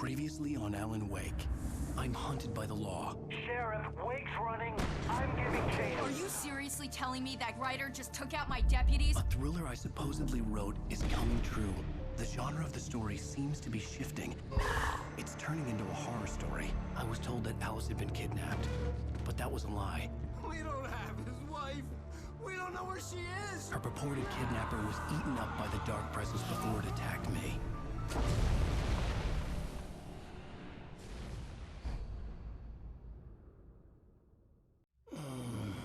Previously on Alan Wake, I'm hunted by the law. Sheriff, Wake's running. I'm giving chase. Are you seriously telling me that writer just took out my deputies? A thriller I supposedly wrote is coming true. The genre of the story seems to be shifting. It's turning into a horror story. I was told that Alice had been kidnapped, but that was a lie. We don't have his wife. We don't know where she is. Her purported kidnapper was eaten up by the Dark Presence before it attacked me.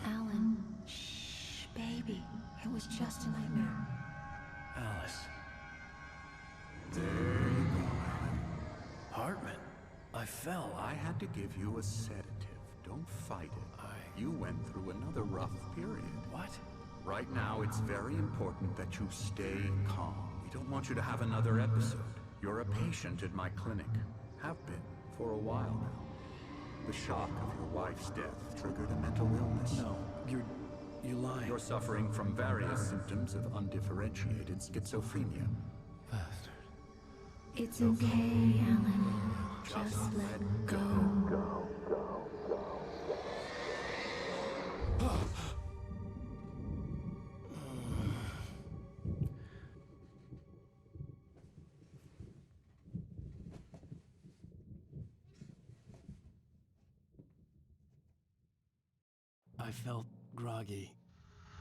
Alan, shh, baby. It was just a nightmare. Alice. There you go, Alan. Hartman. I fell. I had to give you a sedative. Don't fight it. You went through another rough period. What? Right now, it's very important that you stay calm. We don't want you to have another episode. You're a patient at my clinic. Have been for a while now. The shock of your wife's death triggered a mental illness. No, you lied. You're suffering from various symptoms of undifferentiated schizophrenia. Bastard. It's okay, Alan. Just let go. I felt groggy.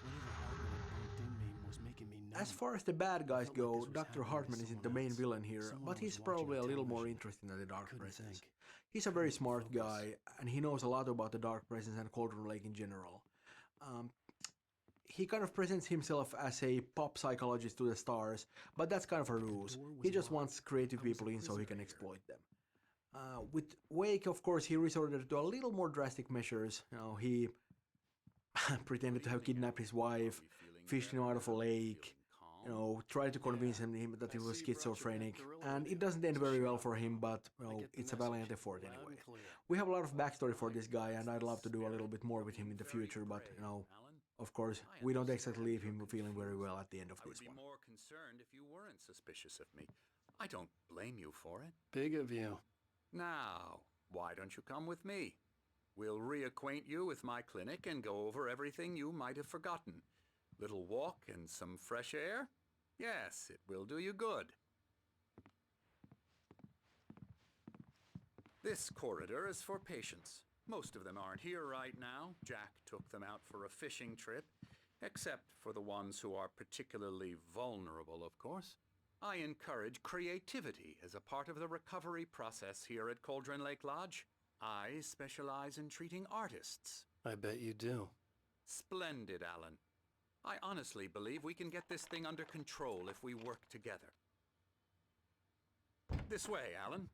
Whatever Hartman had bumped in me was making me numb. As far as the bad guys felt like go, this was Dr. happening to Hartman isn't the someone main else. villain here, Someone but I he's was watching probably on a little more television. interesting than the Dark Couldn't Presence. think. He's a very smart Focus. guy, and he knows a lot about the Dark Presence and Cauldron Lake in general. He kind of presents himself as a pop psychologist to the stars, but that's kind of a ruse. He just wants creative people in so he can exploit them. With Wake, of course, he resorted to a little more drastic measures. You know, he pretended to have kidnapped his wife, fished him out of a lake, you know, tried to convince him that he was schizophrenic, and it doesn't end very well for him, but, you know, it's a valiant effort anyway. We have a lot of backstory for this guy, and I'd love to do a little bit more with him in the future, but, you know, of course, we don't exactly leave him feeling very well at the end of I would this be one. more concerned if you weren't suspicious of me. I don't blame you for it. Big of you. Now, why don't you come with me? We'll reacquaint you with my clinic and go over everything you might have forgotten. Little walk and some fresh air? Yes, it will do you good. This corridor is for patients. Most of them aren't here right now. Jack took them out for a fishing trip, except for the ones who are particularly vulnerable, of course. I encourage creativity as a part of the recovery process here at Cauldron Lake Lodge. I specialize in treating artists. I bet you do. Splendid, Alan. I honestly believe we can get this thing under control if we work together. This way, Alan.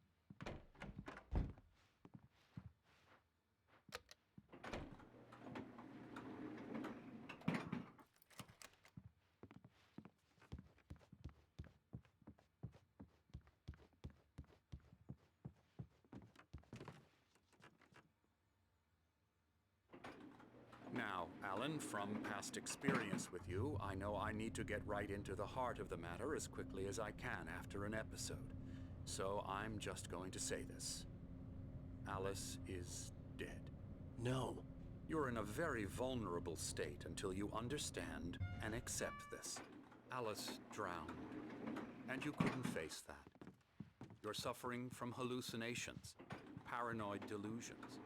Now, Alan, from past experience with you, I know I need to get right into the heart of the matter as quickly as I can after an episode. So I'm just going to say this. Alice is dead. No. You're in a very vulnerable state until you understand and accept this. Alice drowned, and you couldn't face that. You're suffering from hallucinations, paranoid delusions,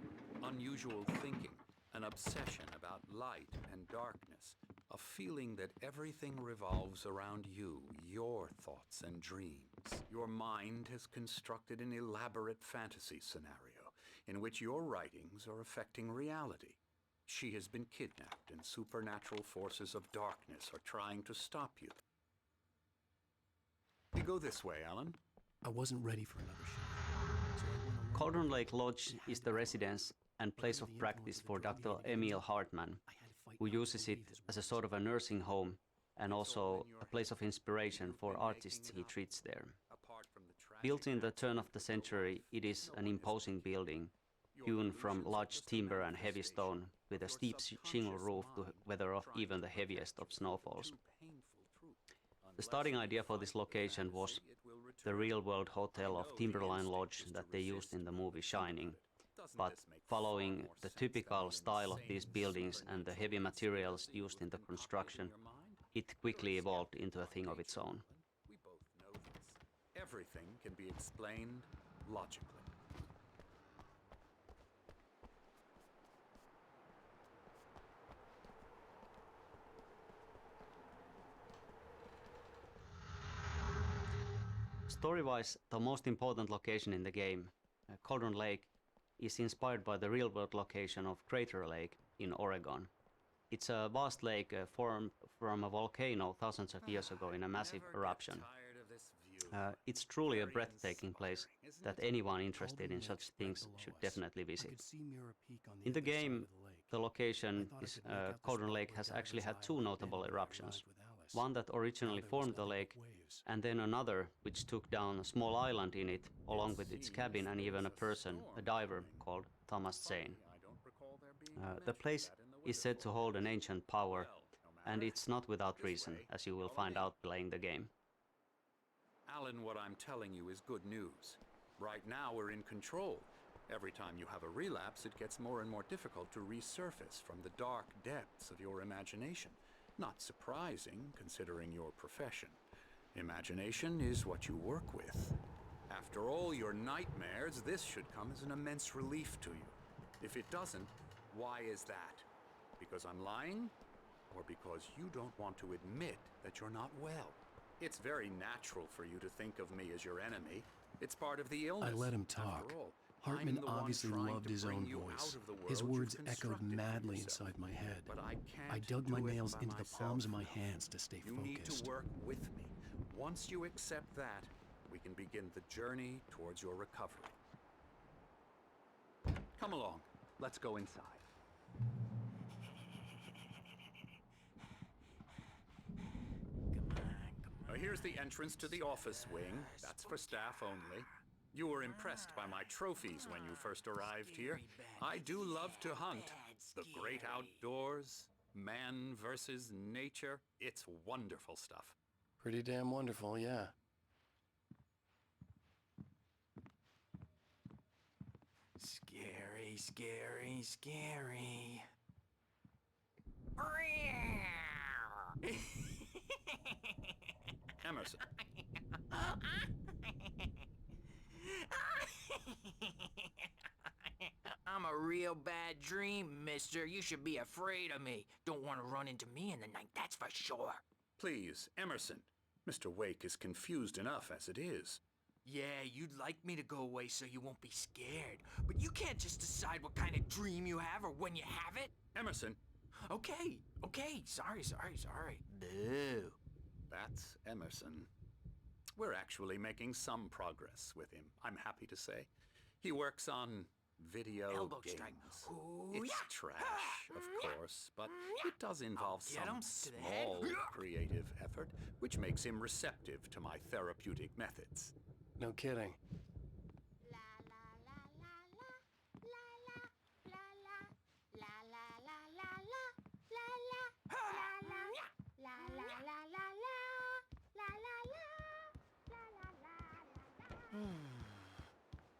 unusual thinking, an obsession about light and darkness, a feeling that everything revolves around you, your thoughts and dreams. Your mind has constructed an elaborate fantasy scenario in which your writings are affecting reality. She has been kidnapped and supernatural forces of darkness are trying to stop you. You go this way, Alan. I wasn't ready for another show. Cauldron Lake Lodge is the residence and place of practice for Dr. Emil Hartman, who uses it as a sort of a nursing home and also a place of inspiration for artists he treats there. Built in the turn of the century, it is an imposing building, hewn from large timber and heavy stone, with a steep shingle roof to weather off even the heaviest of snowfalls. The starting idea for this location was the real-world hotel of Timberline Lodge that they used in the movie Shining, but following the typical style of these buildings and the heavy materials used in the construction, it quickly evolved into a thing of its own. We both know this. Everything can be explained logically. Story-wise, the most important location in the game, Cauldron Lake, is inspired by the real-world location of Crater Lake in Oregon. It's a vast lake formed from a volcano thousands of years ago in a massive eruption. It's truly a breathtaking place that anyone interested in such things should definitely visit. In the game, the location is Cauldron Lake has actually had two notable eruptions. One that originally formed the lake, and then another which took down a small island in it, along with its cabin and even a person, a diver called Thomas Zane. The place is said to hold an ancient power, and it's not without reason, as you will find out playing the game. Alan, what I'm telling you is good news. Right now we're in control. Every time you have a relapse, it gets more and more difficult to resurface from the dark depths of your imagination. Not surprising, considering your profession. Imagination is what you work with. After all your nightmares, this should come as an immense relief to you. If it doesn't, why is that? Because I'm lying? Or because you don't want to admit that you're not well? It's very natural for you to think of me as your enemy. It's part of the illness. I let him talk. After all, Hartman I'm the one obviously trying loved to his bring own you voice. out of the world His you've words echoed constructed for madly yourself. inside my head. But I can't I dug my do it nails by into the myself. palms of my hands to stay You need focused. to work with me. Once you accept that, we can begin the journey towards your recovery. Come along. Let's go inside. Here's the entrance to the office wing. That's for staff only. You were impressed by my trophies when you first arrived here. I do love to hunt. The great outdoors, man versus nature. It's wonderful stuff. Pretty damn wonderful, yeah. Scary, scary, scary. Emerson. I'm a real bad dream, mister. You should be afraid of me. Don't want to run into me in the night, that's for sure. Please, Emerson. Mr. Wake is confused enough as it is. Yeah, you'd like me to go away so you won't be scared. But you can't just decide what kind of dream you have or when you have it. Emerson. Okay. Sorry. Boo. That's Emerson. We're actually making some progress with him, I'm happy to say. He works on video Elbow games. strike. It's Yeah. trash, of course, but it does involve Get him some to the head. small creative effort, which makes him receptive to my therapeutic methods. No kidding.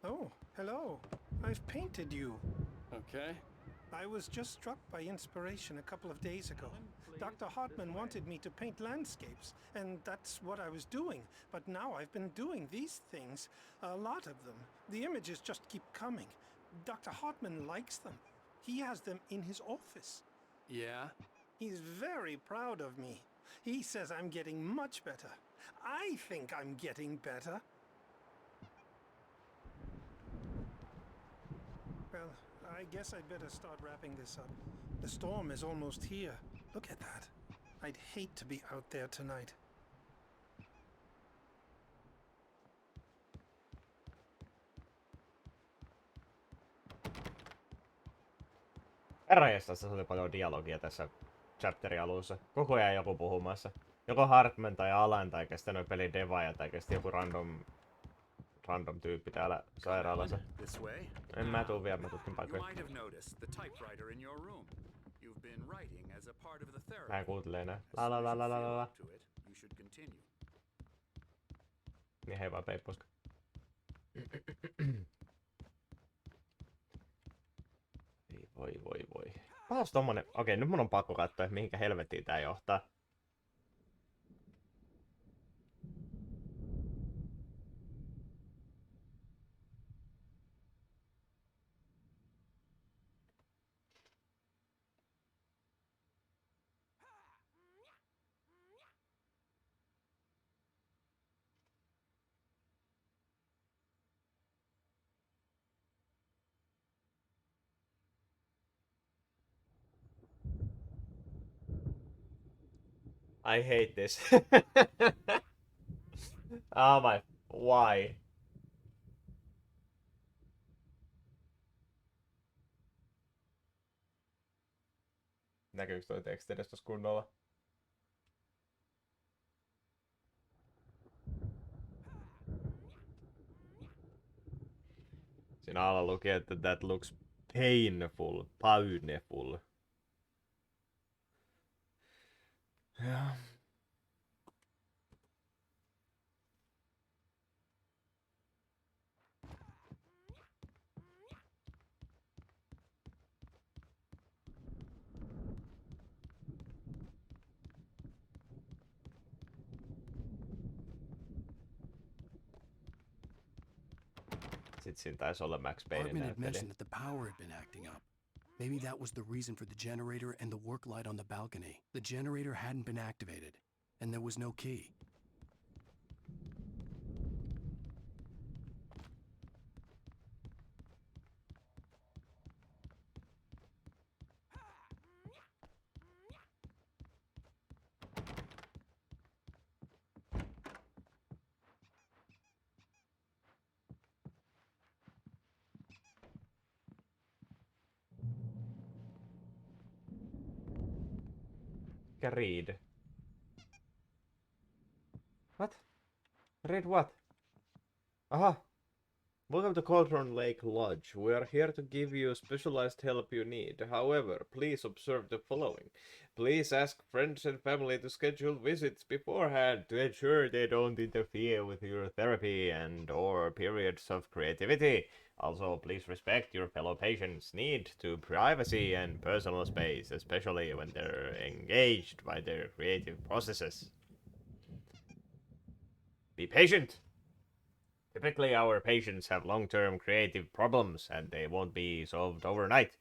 Oh, hello. I've painted you. Okay. I was just struck by inspiration a couple of days ago. Dr. Hartman wanted me to paint landscapes, and that's what I was doing. But now I've been doing these things, a lot of them. The images just keep coming. Dr. Hartman likes them. He has them in his office. Yeah? He's very proud of me. He says I'm getting much better. I think I'm getting better. Well, I guess I'd better start wrapping this up. The storm is almost here. Look at that. I'd hate to be out there tonight. Herranjestas, tässä oli paljon dialogia tässä chapterin alussa. Koko ajan joku puhumassa. Joko Hartman tai Alan tai sitten noin pelin devaaja tai sitten joku random tyyppi täällä sairaalassa. En mä tuu vielä, mä tutkin paikoja. Mä en kuuntele enää. La la la la la la. Niin hei vaan peippuska. Voi. Taas tommonen... Okei, nyt mun on pakko katsoa, että mihinkä helvettiin tää johtaa. I hate this. Oh my... Why? Näkyykö toi teksti edes tossa kunnolla? Siinä alla luki, että that looks painful. Painful. Ja. Sitten siinä taisi olla Max Paynein Hartman had näyttelijä. mentioned that the power had been acting up. Maybe that was the reason for the generator and the work light on the balcony. The generator hadn't been activated, and there was no key. Read. What? Read what? Aha! Welcome to Cauldron Lake Lodge. We are here to give you specialized help you need. However, please observe the following. Please ask friends and family to schedule visits beforehand to ensure they don't interfere with your therapy and or periods of creativity. Also, please respect your fellow patients' need to privacy and personal space, especially when they're engaged by their creative processes. Be patient! Typically, our patients have long-term creative problems, and they won't be solved overnight.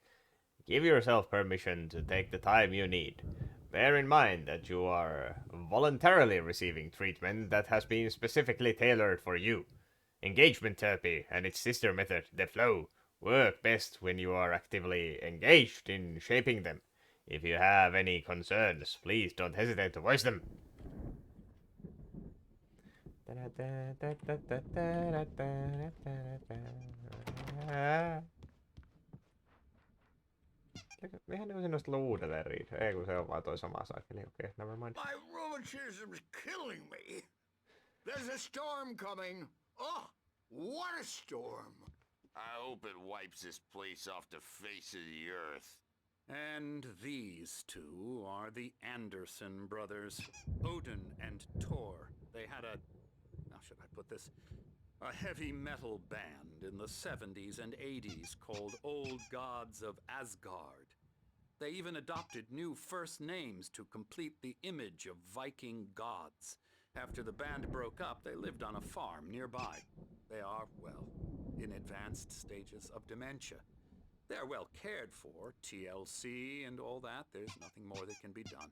Give yourself permission to take the time you need. Bear in mind that you are voluntarily receiving treatment that has been specifically tailored for you. Engagement therapy and its sister method, the flow, work best when you are actively engaged in shaping them. If you have any concerns, please don't hesitate to voice them. Eihän ne voisi nostella uudelleen riitä. Ei kun se on vaan toi sama saakeli. Okei, never mind. My rheumatism's killing me. There's a storm coming. Oh, what a storm. I hope it wipes this place off the face of the earth. And these two are the Anderson brothers, Odin and Thor. They had a... How should I put this? A heavy metal band in the 70s and 80s called Old Gods of Asgard. They even adopted new first names to complete the image of Viking gods. After the band broke up, they lived on a farm nearby. They are, well, in advanced stages of dementia. They're well cared for, TLC and all that. There's nothing more that can be done.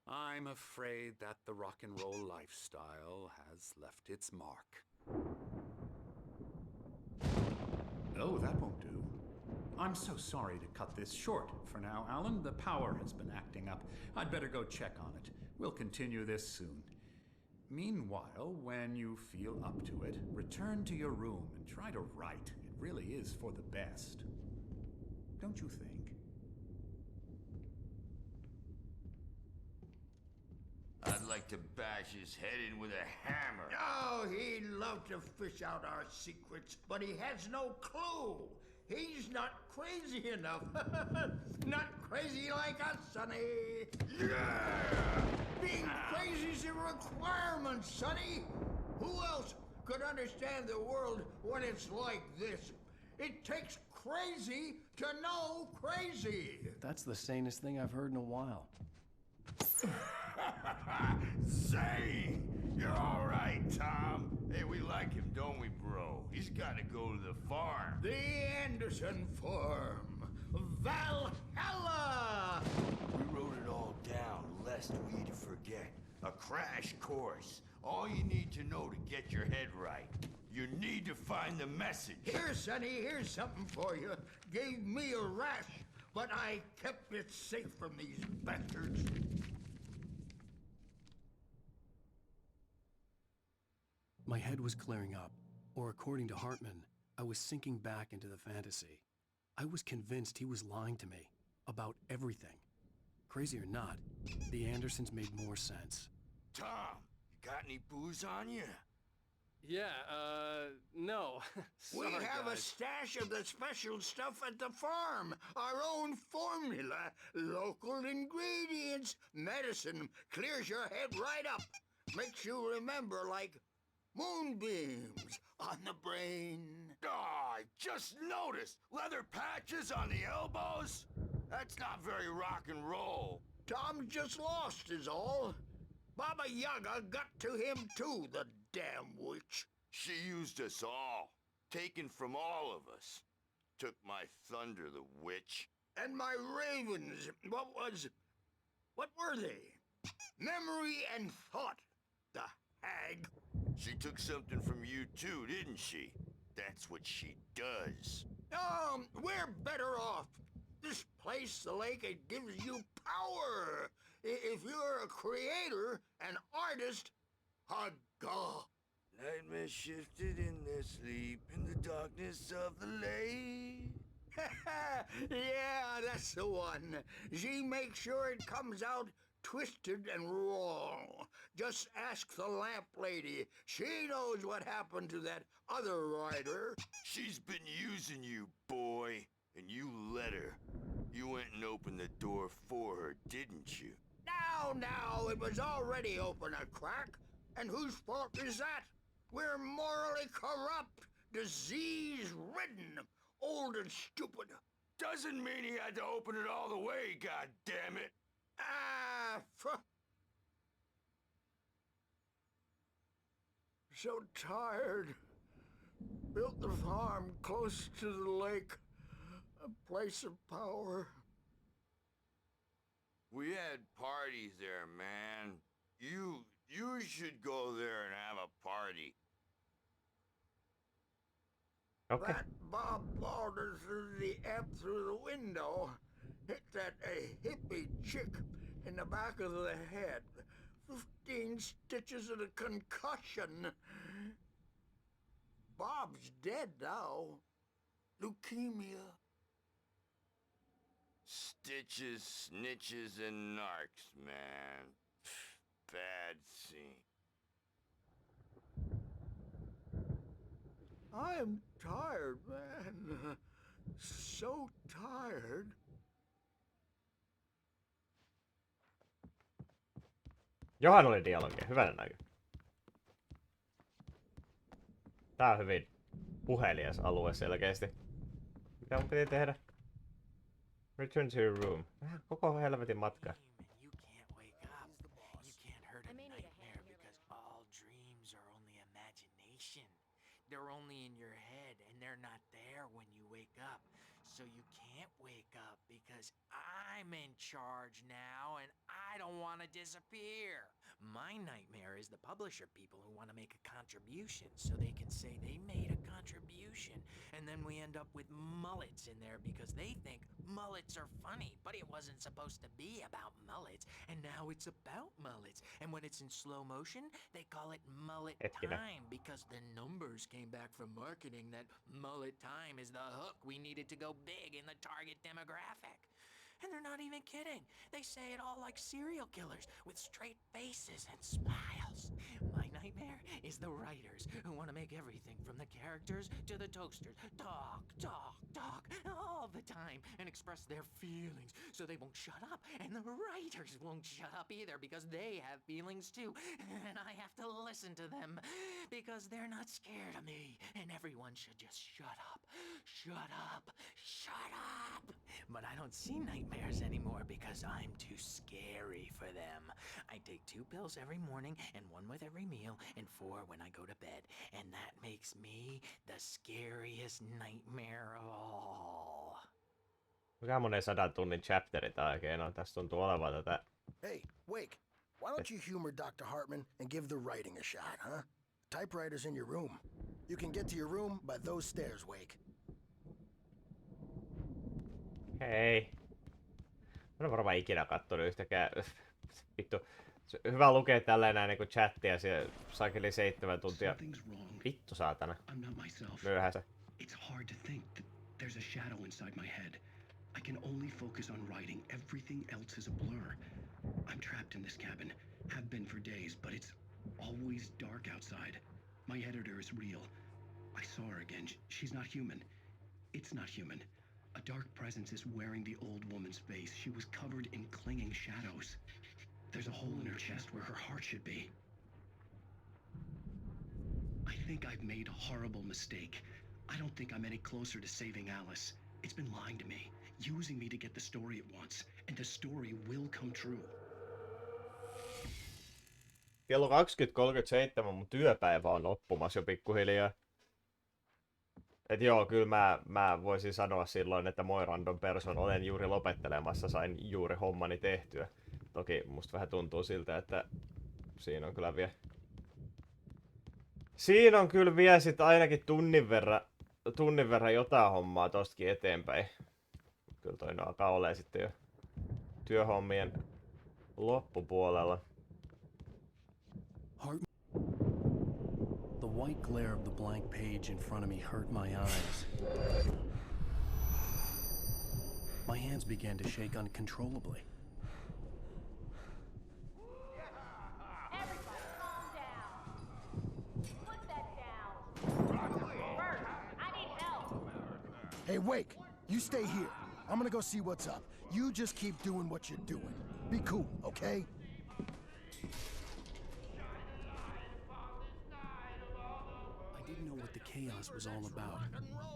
I'm afraid that the rock and roll lifestyle has left its mark. Oh, that won't do. I'm so sorry to cut this short for now, Alan. The power has been acting up. I'd better go check on it. We'll continue this soon. Meanwhile, when you feel up to it, return to your room and try to write. It really is for the best. Don't you think? I'd like to bash his head in with a hammer. Oh, he'd love to fish out our secrets, but he has no clue. He's not crazy enough. Not crazy like us, Sonny. Yeah! Being crazy's a requirement, Sonny. Who else could understand the world when it's like this. It takes crazy to know crazy. That's the sanest thing I've heard in a while. Say, you're all right, Tom. Hey, we like him, don't we, bro? He's got to go to the farm. The Anderson farm. Valhalla! We wrote it all down, lest we forget. A crash course. All you need to know to get your head right. You need to find the message. Here, Sonny, here's something for you. Gave me a rash, but I kept it safe from these bastards. My head was clearing up, or according to Hartman, I was sinking back into the fantasy. I was convinced he was lying to me about everything. Crazy or not, the Andersons made more sense. Tom, you got any booze on you? Yeah, no. We Sorry, have a guys. stash of the special stuff at the farm. Our own formula. Local ingredients. Medicine clears your head right up. Makes you remember like moonbeams on the brain. Oh, I just noticed. Leather patches on the elbows? That's not very rock and roll. Tom just lost is all. Baba Yaga got to him too, the damn witch. She used us all. Taken from all of us. Took my thunder, the witch. And my ravens. What were they? Memory and thought, the hag. She took something from you too, didn't she? That's what she does. We're better off. This place, the lake, it gives you power. If you're a creator, an artist, a god. Nightmare shifted in their sleep in the darkness of the lake. Yeah, that's the one. She makes sure it comes out twisted and wrong. Just ask the lamp lady. She knows what happened to that other rider. She's been using you, boy, and you let her. You went and opened the door for her, didn't you? Now, it was already open a crack. And whose fault is that? We're morally corrupt, disease-ridden, old and stupid. Doesn't mean he had to open it all the way, goddammit. So tired. Built the farm close to the lake. A place of power. We had parties there, man. You should go there and have a party. Okay. That Bob Baldwin threw the amp through the window. Hit that hippie chick in the back of the head. 15 stitches and a concussion. Bob's dead now. Leukemia. Stitches, snitches, and narcs, man. Bad scene. I'm tired, man. So tired. Johan oli dialogia, hyvänen aika. Tää on hyvin puhelias alue selkeästi. Mitä mun piti tehdä? Return to your room. Koko helvetin matka. You can't wake up. You can't hurt a nightmare because all dreams are only imagination. They're only in your head and they're not there when you wake up. So you can't wake up because I'm in charge now and I don't want to disappear. My nightmare is the publisher people who want to make a contribution so they can say they made a contribution. And then we end up with mullets in there because they think mullets are funny, but it wasn't supposed to be about mullets. And now it's about mullets. And when it's in slow motion, they call it mullet time because the numbers came back from marketing that mullet time is the hook we needed to go big in the target demographic. And they're not even kidding. They say it all like serial killers with straight faces and smiles. My nightmare is the writers who want to make everything from the characters to the toasters talk all the time and express their feelings so they won't shut up. And the writers won't shut up either because they have feelings too. And I have to listen to them because they're not scared of me. And everyone should just shut up. Shut up. Shut up. But I don't see nightmares anymore because I'm too scary for them. I take 2 pills every morning and 1 with every meal and 4 when I go to bed. And that makes me the scariest nightmare of all. Mikä monen 100 tunnin chapteri tää oikein on? Tässä tuntuu olevan tätä. Hey, Wake, why don't you humor Dr. Hartman and give the writing a shot, huh? Typewriter's in your room. You can get to your room by those stairs, Wake. Hei. Mä en varmaan ikinä kattonut yhtäkään. Vittu. Se on hyvä lukea tälleen näin niinku chattia. Siellä saakeli 7 tuntia. Vittu saatana. Myöhässä. It's hard to think that there's a shadow inside my head. I can only focus on writing. Everything else is a blur. I'm trapped in this cabin. Have been for days, but it's always dark outside. My editor is real. I saw her again. She's not human. It's not human. A dark presence is wearing the old woman's face. She was covered in clinging shadows. There's a hole in her chest where her heart should be. I think I've made a horrible mistake. I don't think I'm any closer to saving Alice. It's been lying to me, using me to get the story it wants, and the story will come true. Kello 20.37 mun työpäivä on loppumassa jo pikkuhiljaa. Et joo, kyllä mä voisin sanoa silloin, että moi random person, olen juuri lopettelemassa, sain juuri hommani tehtyä. Toki musta vähän tuntuu siltä, että siinä on kyllä vielä sit ainakin tunnin verran jotain hommaa tostakin eteenpäin. Kyllä toi alkaa olemaan sitten jo työhommien loppupuolella. The white glare of the blank page in front of me hurt my eyes. My hands began to shake uncontrollably. Everybody calm down. Put that down. Bert, I need help. Hey, Wake, you stay here. I'm gonna go see what's up. You just keep doing what you're doing. Be cool, okay? I didn't know what the chaos was all about,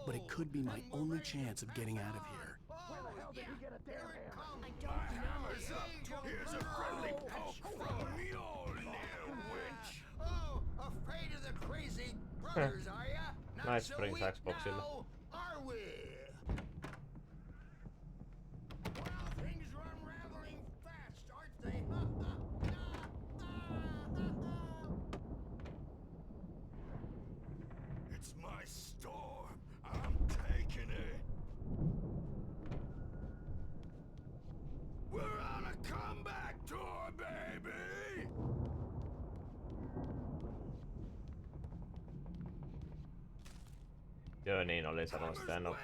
but it could be my only chance of getting out of here. Where the hell did he get a damn hammer? I don't know. Here's a friendly poke from Mjolnir, witch. Oh, afraid of the crazy brothers, are ya? Not Nice so Prince weak Xboxilla. now, are we? Well, things are unraveling fast, aren't they? It's my storm. I'm taking it. We're on a comeback tour, baby! Joo, niin oli sanonut sitä. En oo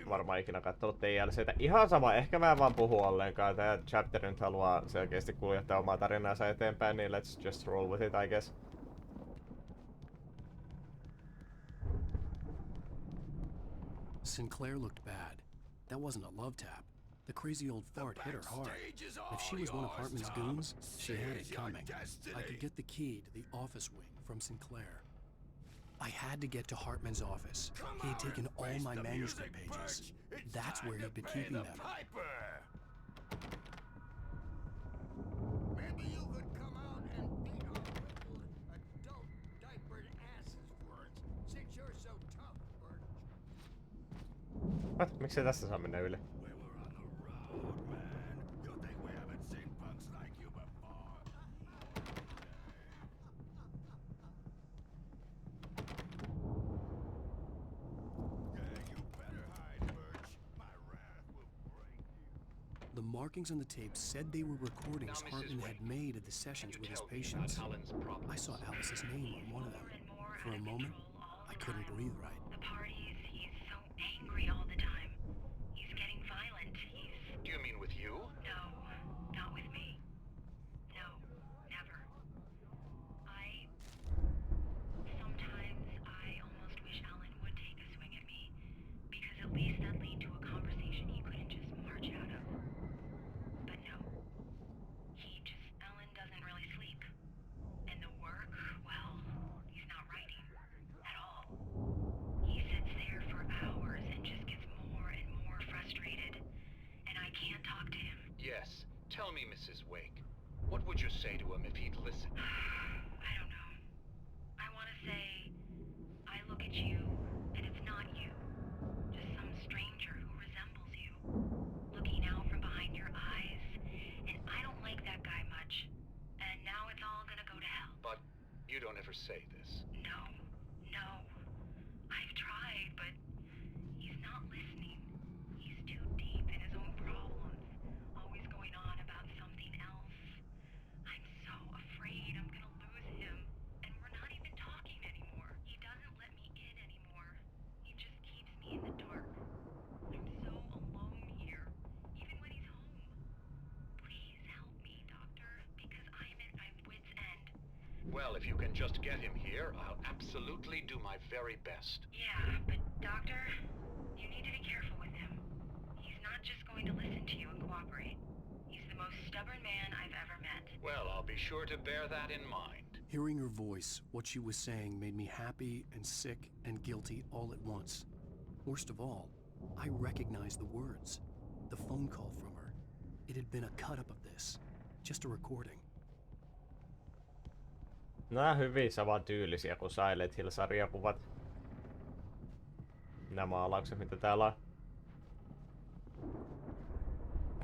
varmaan ikinä kattonut DLCtä. Ihan sama, ehkä mä en vaan puhu ollenkaan. Tää chapter nyt haluaa selkeästi kuljettaa omaa tarinaansa eteenpäin, niin let's just roll with it, I guess. Sinclair looked bad. That wasn't a love tap. The crazy old fart hit her hard. If she was one of Hartman's goons, she had it coming. I could get the key to the office wing from Sinclair. I had to get to Hartman's office. He had taken all my manuscript pages. That's where he'd been keeping them. Maybe you could come out and beat our crippled adult diapered asses for us, since you're so tough, Bert. What? Miksei tässä saa mennä yli? The markings on the tape said they were recordings Hartman had made of the sessions with his patients. I saw Alice's name on one of them. For a moment, I couldn't breathe right. The parties, he's so angry all the time. say to him if he'd listen? I don't know. I want to say, I look at you, and it's not you. Just some stranger who resembles you. Looking out from behind your eyes, and I don't like that guy much. And now it's all gonna go to hell. But you don't ever say this. No. I've tried, but he's not listening. He's too deep in his own problems, always going on about something else. I'm so afraid I'm gonna lose him, and we're not even talking anymore. He doesn't let me in anymore. He just keeps me in the dark. I'm so alone here, even when he's home. Please help me, Doctor, because I'm at my wit's end. Well, if you can just get him here, I'll absolutely do my very best. Yeah, but Doctor, you need to be careful with him. He's not just going to listen to you and cooperate. He's the most stubborn man I've ever met. Well, I'll be sure to bear that in mind. Hearing her voice, what she was saying made me happy and sick and guilty all at once. Worst of all, I recognized the words. The phone call from her. It had been a cut-up of this. Just a recording. Nää hyvin samantyylisiä kuin Silent Hill-sarjakuvat. Nämä maalaukset, mitä täällä on.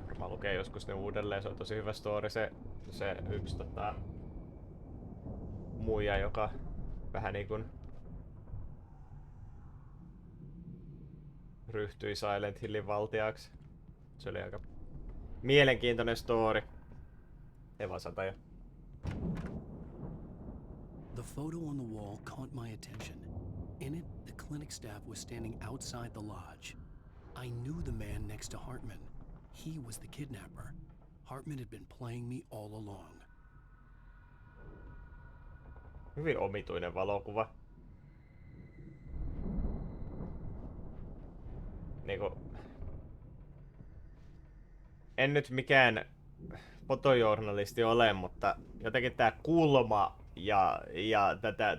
Varmaan lukee joskus ne uudelleen, se on tosi hyvä story. Se yksi muija, joka vähän niinkun ryhtyi Silent Hillin valtiaksi. Se oli aika mielenkiintoinen story. Evasataja. The photo on the wall caught my attention. In it, the clinic staff was standing outside the lodge. I knew the man next to Hartman. He was the kidnapper. Hartman had been playing me all along. Hyvin omituinen valokuva. Niinku... En nyt mikään fotojournalisti ole, mutta jotenkin tää kulma ja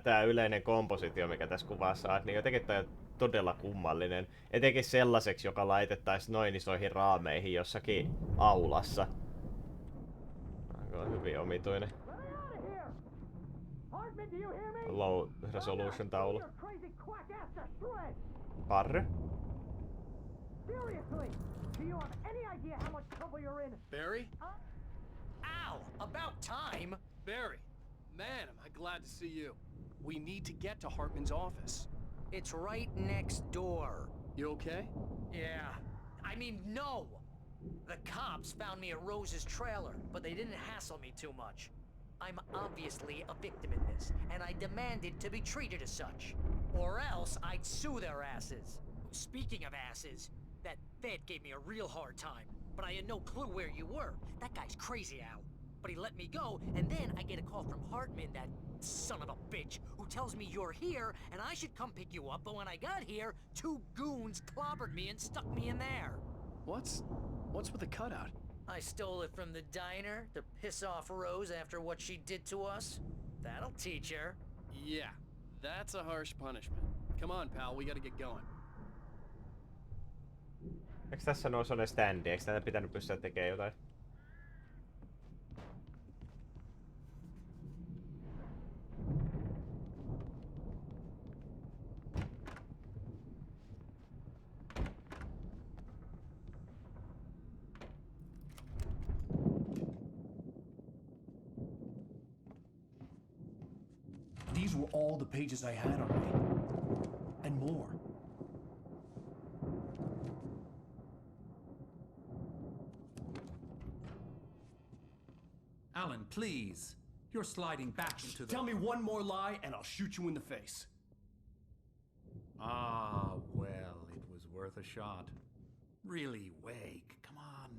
tää yleinen kompositio, mikä tässä kuvassa on, niin jotenkin tää on todella kummallinen. Etenkin sellaiseksi, joka laitettaisiin noin isoihin raameihin jossakin aulassa. On hyvin omituinen. Low resolution taulu. Parry? Seriously, do you have any idea how much trouble you're in? Barry? Ow! About time! Barry, man, am I glad to see you. We need to get to Hartman's office. It's right next door. You okay? Yeah. I mean, no! The cops found me at Rose's trailer, but they didn't hassle me too much. I'm obviously a victim in this, and I demanded to be treated as such. Or else I'd sue their asses. Speaking of asses, that Fed gave me a real hard time, but I had no clue where you were. That guy's crazy, Al. But he let me go, and then I get a call from Hartman, that son of a bitch, who tells me you're here, and I should come pick you up, but when I got here, 2 goons clobbered me and stuck me in there. What's with the cutout? I stole it from the diner to piss off Rose after what she did to us. That'll teach her. Yeah, that's a harsh punishment. Come on, pal, we gotta get going. Eiks tässä noissa ole standi? Eiks tätä pitänyt pystyä tekemään jotain? These were all the pages I had on me. And more. Alan, please. You're sliding back into the... Tell me one more lie and I'll shoot you in the face. Ah, well, it was worth a shot. Really, Wake, come on.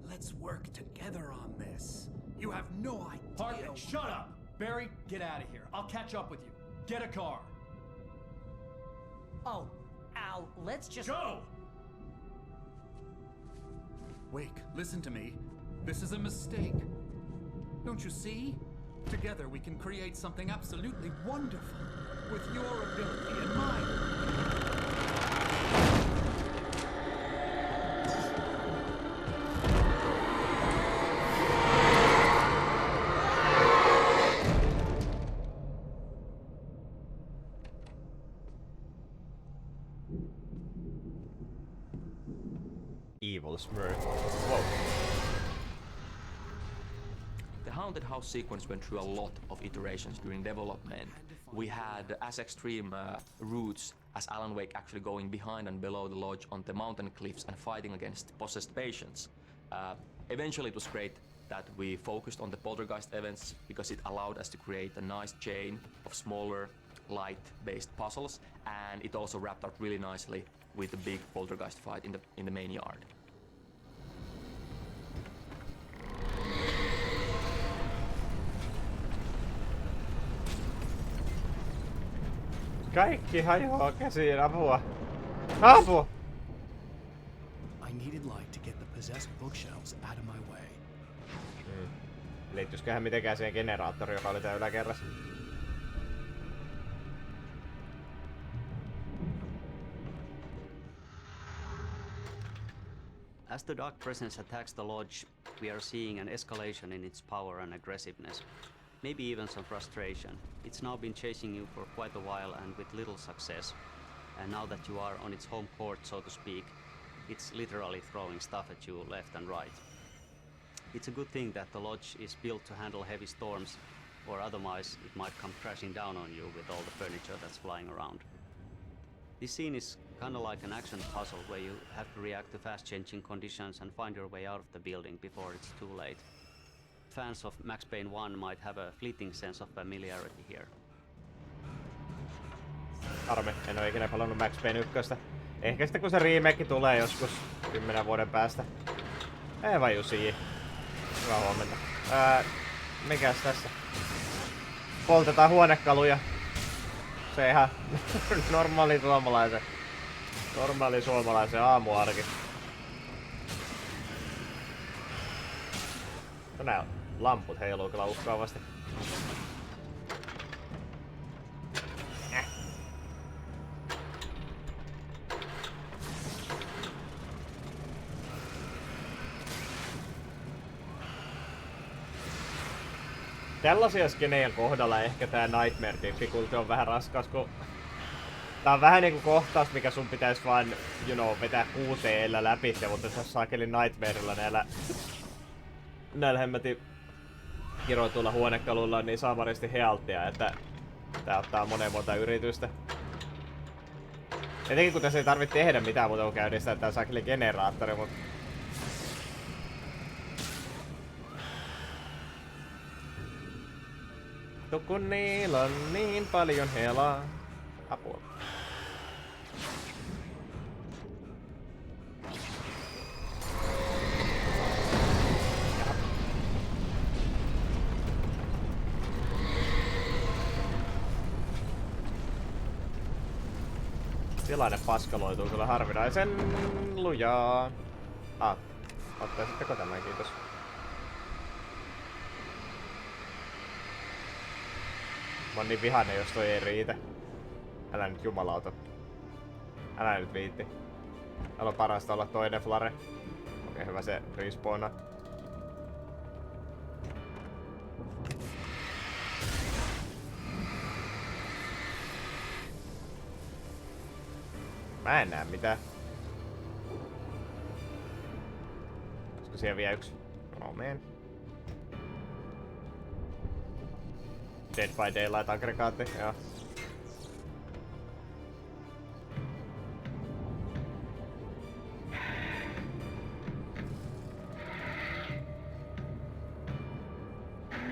Let's work together on this. You have no idea... Hartman, shut up! Barry, get out of here. I'll catch up with you. Get a car. Oh, Al, let's just... Go! Wake, listen to me. This is a mistake. Don't you see? Together we can create something absolutely wonderful. With your ability and mine. evil smirk. Whoa. The Haunted House sequence went through a lot of iterations during development. We had as extreme routes as Alan Wake, actually going behind and below the lodge on the mountain cliffs and fighting against possessed patients. Eventually it was great that we focused on the poltergeist events because it allowed us to create a nice chain of smaller light-based puzzles, and it also wrapped up really nicely with the big poltergeist fight in the main yard. Kaikki hajoaa käsiin, apua! Apua! I needed light to get the possessed bookshelves out of my way. Liittyisiköhän mitenkään siihen generaattoriin, joka oli tää yläkerrassa? As the dark presence attacks the lodge, we are seeing an escalation in its power and aggressiveness. Maybe even some frustration. It's now been chasing you for quite a while and with little success. And now that you are on its home court, so to speak, it's literally throwing stuff at you left and right. It's a good thing that the lodge is built to handle heavy storms, or otherwise it might come crashing down on you with all the furniture that's flying around. This scene is kinda like an action puzzle where you have to react to fast-changing conditions and find your way out of the building before it's too late. Fans of Max Payne 1 might have a fleeting sense of familiarity here. Harmi, en oo ikinä pelannut Max Payne 1. Ehkä sitten kun se remake tulee joskus 10 vuoden päästä. Eva Jusi. Hyvää huomenta. Mikäs tässä? Poltetaan huonekaluja. Se ihan normaali suomalaisen aamuarki. No nää lamput heiluu kyllä uhkaavasti. Tällaisia skenejä kohdalla ehkä tää Nightmare difficulty on vähän raskas, kun tää on vähän niinku kohtaus, mikä sun pitäis vaan, vetää QT:llä läpi, mutta jos saakeli Nightmarella näillä hemmetin kiroituilla huonekaluilla niin saamaristi healttia, että tää ottaa monta yritystä. Etenkin kun tässä ei tarvitse tehdä mitään muuta kuin käynnistää tää saakeli generaattori, mut kun niillä on niin paljon helaa. Apua. Tilanne paskaloituu kyllä harvinaisen lujaa. Ottaisitteko tämän, kiitos. Mä oon niin vihainen, jos toi ei riitä. Älä nyt jumalauta. Älä nyt viitti. Täällä on parasta olla toinen flare. Okei, hyvä se respawna. Mä en näe mitään. Olisiko siellä vielä yksi? Oh man. Dead by Daylight aggregaatti, joo.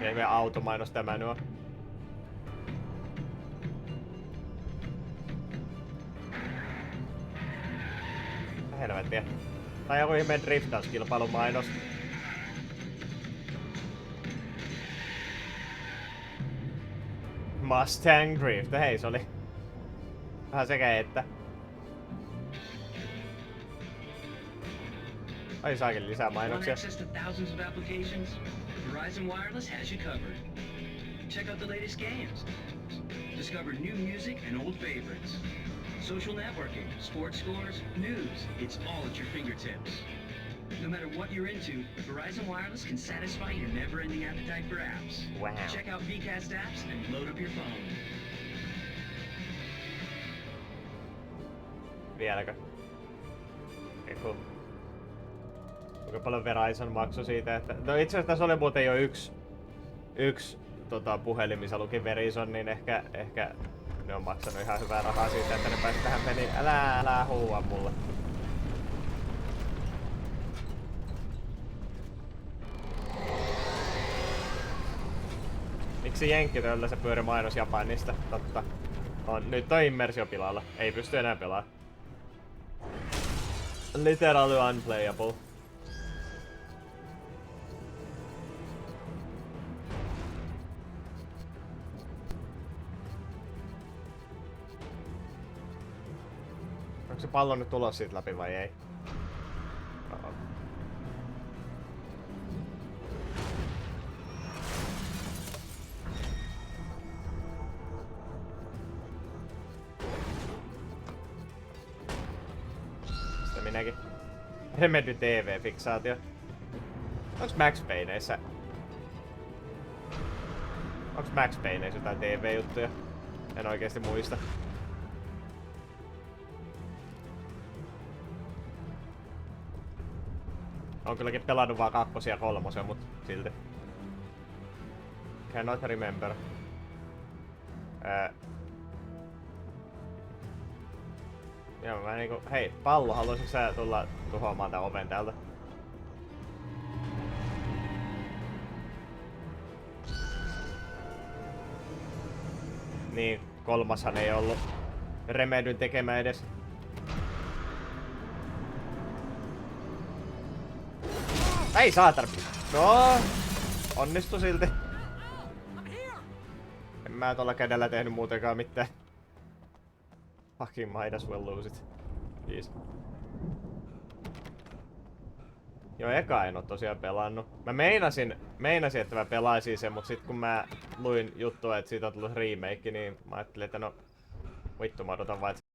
Ei meidän automainos tämä nyt on. Helvettiä. Tai joku ihmeen driftauskilpailumainos. Mustang Drift. Hei, se oli vähän sekä että. Ai saakin lisää mainoksia. Verizon Wireless has you covered. Check out the latest games. Discover new music and old favorites. Social networking, sports scores, news. It's all at your fingertips. No matter what you're into, Verizon Wireless can satisfy your never-ending appetite for apps. Wow. Check out VCast apps and load up your phone. Vieläkö? Okay, cool. Kuinka paljon Verizon maksoi siitä, että... No itse asiassa tässä oli muuten jo yksi puhelin, missä luki Verizon, niin ehkä ne on maksanut ihan hyvää rahaa siitä, että ne pääsi tähän peliin. Älä huua mulle. Miksi jenkkitöllä se pyöri mainos Japanista? Totta. Nyt on immersio pilalla. Ei pysty enää pelaamaan. Literally unplayable. Onko se pallo nyt tulos siitä läpi vai ei? Sitä minäkin. Remedy TV-fiksaatio. Onks Max Payneissä? Onks Max Payneissä jotain TV-juttuja? En oikeesti muista. On kylläkin pelannut vaan 2 ja 3, mut silti. Cannot remember. Joo, mä niinku... Hei, pallo, haluaisitko sä tulla tuhoamaan tän oven täältä? Niin, 3 ei ollut Remedyn tekemä edes. Ei saatana! No, onnistu silti. En mä tuolla kädellä tehnyt muutenkaan mitään. Fucking might as well lose it. Jeez. Joo, eka en oo tosiaan pelannut. Mä meinasin, että mä pelaisin sen, mut sit kun mä luin juttua, että siitä on tullut remake, niin mä ajattelin, että no... Vittu, mä odotan vaan, että